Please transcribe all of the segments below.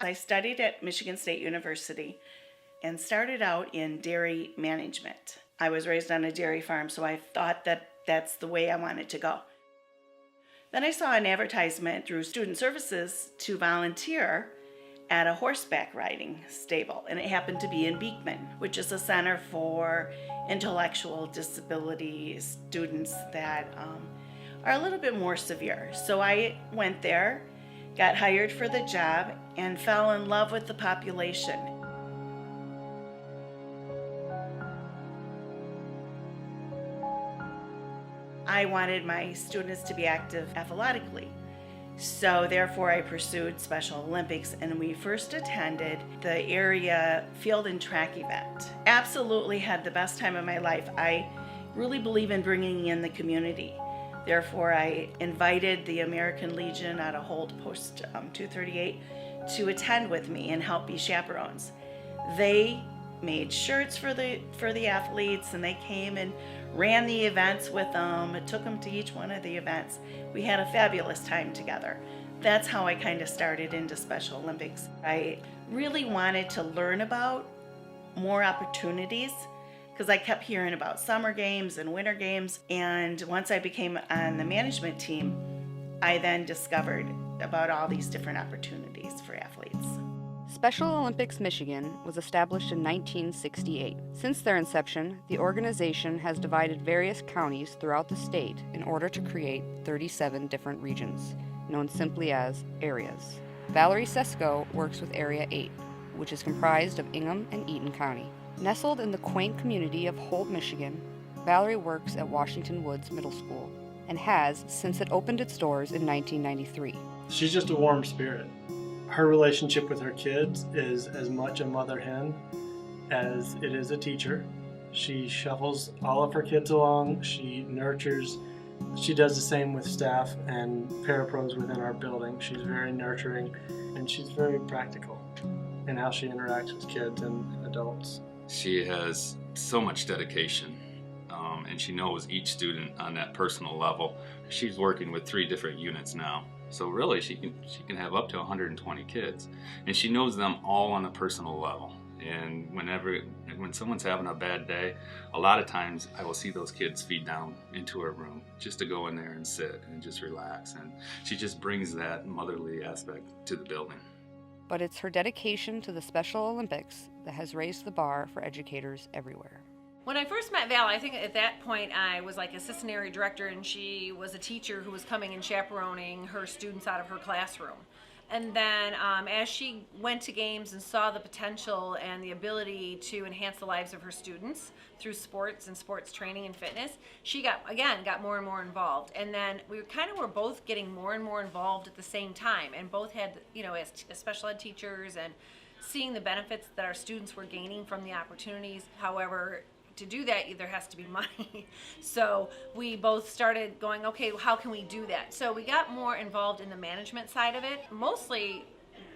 I studied at Michigan State University and started out in dairy management. I was raised on a dairy farm, so I thought that that's the way I wanted to go. Then I saw an advertisement through Student Services to volunteer at a horseback riding stable, and it happened to be in Beekman, which is a center for intellectual disability students that are a little bit more severe. So I went there, got hired for the job, and fell in love with the population. I wanted my students to be active athletically. So therefore I pursued Special Olympics, and we first attended the area field and track event. Absolutely had the best time of my life. I really believe in bringing in the community. Therefore I invited the American Legion out of Holt Post 238 to attend with me and help be chaperones. They made shirts for the athletes, and they came and ran the events with them. It took them to each one of the events. We had a fabulous time together. That's how I kind of started into Special Olympics. I really wanted to learn about more opportunities because I kept hearing about summer games and winter games. And once I became on the management team, I then discovered about all these different opportunities for athletes. Special Olympics Michigan was established in 1968. Since their inception, the organization has divided various counties throughout the state in order to create 37 different regions, known simply as areas. Valerie Suszko works with Area 8, which is comprised of Ingham and Eaton County. Nestled in the quaint community of Holt, Michigan, Valerie works at Washington Woods Middle School and has since it opened its doors in 1993. She's just a warm spirit. Her relationship with her kids is as much a mother hen as it is a teacher. She shuffles all of her kids along, she nurtures. She does the same with staff and parapros within our building. She's very nurturing, and she's very practical in how she interacts with kids and adults. She has so much dedication, and she knows each student on that personal level. She's working with 3 different units now. So really, she can have up to 120 kids, and she knows them all on a personal level. And when someone's having a bad day, a lot of times I will see those kids feed down into her room just to go in there and sit and just relax. And she just brings that motherly aspect to the building. But it's her dedication to the Special Olympics that has raised the bar for educators everywhere. When I first met Val, I think at that point I was like assistant area director, and she was a teacher who was coming and chaperoning her students out of her classroom. And then as she went to games and saw the potential and the ability to enhance the lives of her students through sports and sports training and fitness, she got more and more involved. And then we were both getting more and more involved at the same time, and both had, as special ed teachers, and seeing the benefits that our students were gaining from the opportunities. However, to do that, there has to be money. So we both started going, okay, how can we do that? So we got more involved in the management side of it, mostly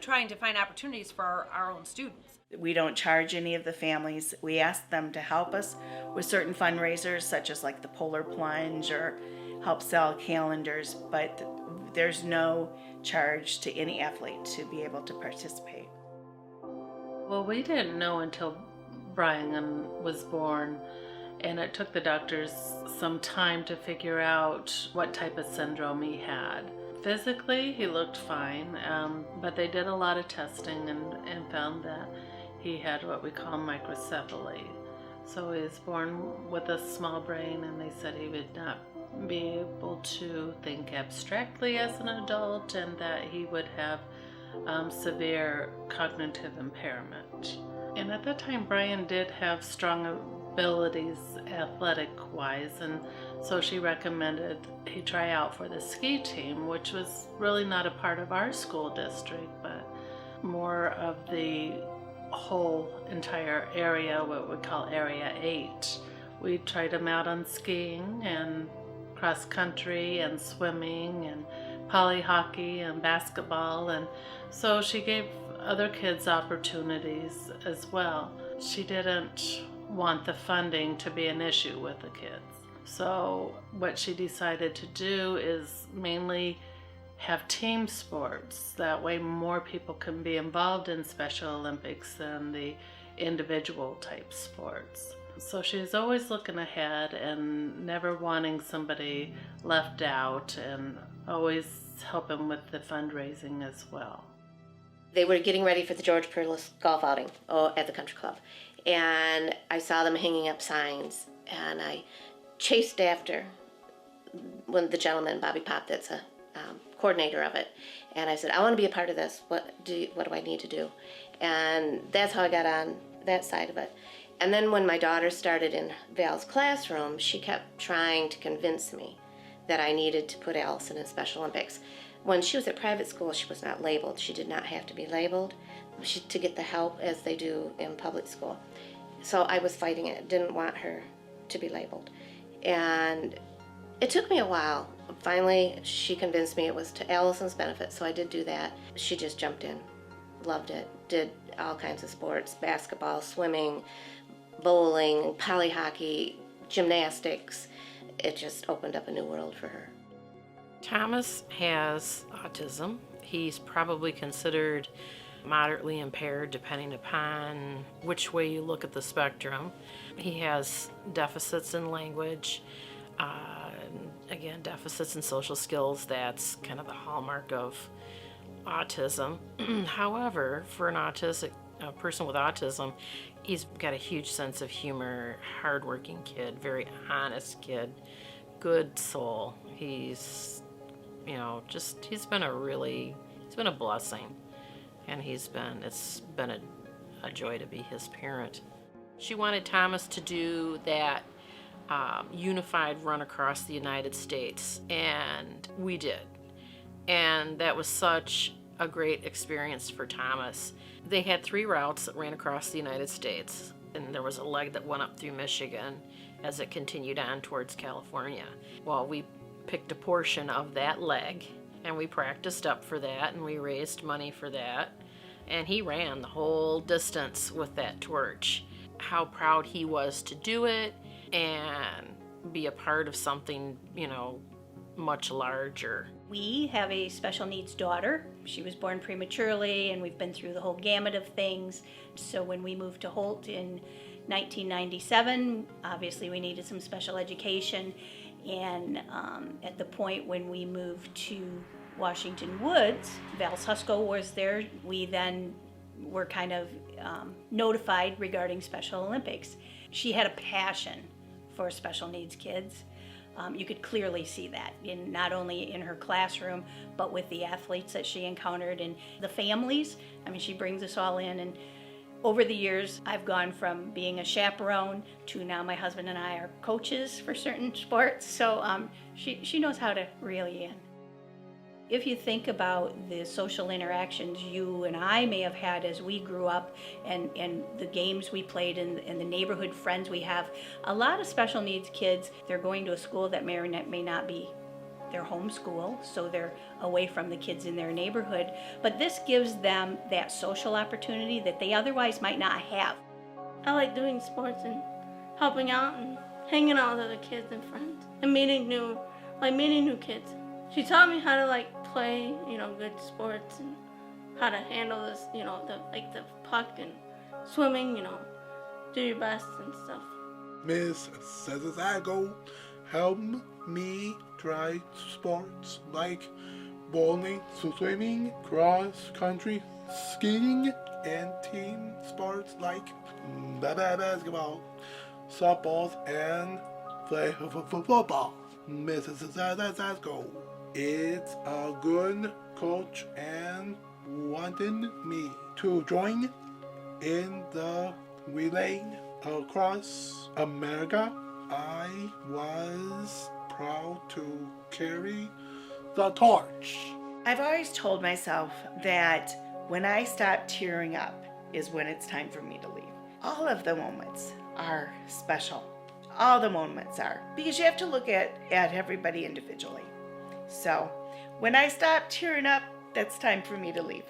trying to find opportunities for our own students. We don't charge any of the families. We ask them to help us with certain fundraisers, such as like the Polar Plunge or help sell calendars, but there's no charge to any athlete to be able to participate. Well, we didn't know until Brian was born, and it took the doctors some time to figure out what type of syndrome he had. Physically, he looked fine, but they did a lot of testing and found that he had what we call microcephaly. So he was born with a small brain, and they said he would not be able to think abstractly as an adult, and that he would have severe cognitive impairment. And at that time, Brian did have strong abilities athletic-wise, and so she recommended he try out for the ski team, which was really not a part of our school district, but more of the whole entire area, what we call Area 8. We tried him out on skiing and cross country and swimming and poly hockey and basketball, and so she gave other kids opportunities as well. She didn't want the funding to be an issue with the kids. So what she decided to do is mainly have team sports. That way more people can be involved in Special Olympics than the individual type sports. So she's always looking ahead and never wanting somebody left out, and always helping with the fundraising as well. They were getting ready for the George Perlis golf outing at the country club, and I saw them hanging up signs, and I chased after one of the gentlemen, Bobby Pop, that's a coordinator of it, and I said, I want to be a part of this. What do I need to do? And that's how I got on that side of it. And then when my daughter started in Val's classroom, she kept trying to convince me that I needed to put Allison in Special Olympics. When she was at private school, she was not labeled. She did not have to be labeled to get the help as they do in public school. So I was fighting it, didn't want her to be labeled. And it took me a while. Finally, she convinced me it was to Allison's benefit, so I did do that. She just jumped in, loved it, did all kinds of sports, basketball, swimming, bowling, poly hockey, gymnastics. It just opened up a new world for her. Thomas has autism. He's probably considered moderately impaired depending upon which way you look at the spectrum. He has deficits in language, again, deficits in social skills. That's kind of the hallmark of autism. However, for a person with autism, he's got a huge sense of humor, hardworking kid, very honest kid, good soul. He's been a blessing, and it's been a joy to be his parent. She wanted Thomas to do that unified run across the United States, and we did. And that was such a great experience for Thomas. They had 3 routes that ran across the United States, and there was a leg that went up through Michigan as it continued on towards California. Well, we picked a portion of that leg, and we practiced up for that, and we raised money for that, and he ran the whole distance with that torch. How proud he was to do it and be a part of something, much larger. We have a special needs daughter. She was born prematurely, and we've been through the whole gamut of things. So when we moved to Holt in 1997, obviously we needed some special education. And at the point when we moved to Washington Woods, Val Suszko was there. We then were kind of notified regarding Special Olympics. She had a passion for special needs kids. You could clearly see that, not only in her classroom, but with the athletes that she encountered and the families. I mean, she brings us all in. And over the years, I've gone from being a chaperone to now my husband and I are coaches for certain sports. So she knows how to reel you in. If you think about the social interactions you and I may have had as we grew up, and the games we played and the neighborhood friends we have, a lot of special needs kids, they're going to a school that may or may not be their home school, so they're away from the kids in their neighborhood. But this gives them that social opportunity that they otherwise might not have. I like doing sports and helping out and hanging out with other kids and friends and meeting new kids. She taught me how to play, good sports and how to handle this, the puck and swimming, do your best and stuff. Miss Cinescope helped me try sports like bowling, swimming, cross country, skiing, and team sports like basketball, softball, and play football. Mrs. Cinescope is a good coach and wanted me to join in the relay across America. I was proud to carry the torch. I've always told myself that when I stop tearing up is when it's time for me to leave. All of the moments are special. All the moments are. Because you have to look at everybody individually. So when I stop tearing up, that's time for me to leave.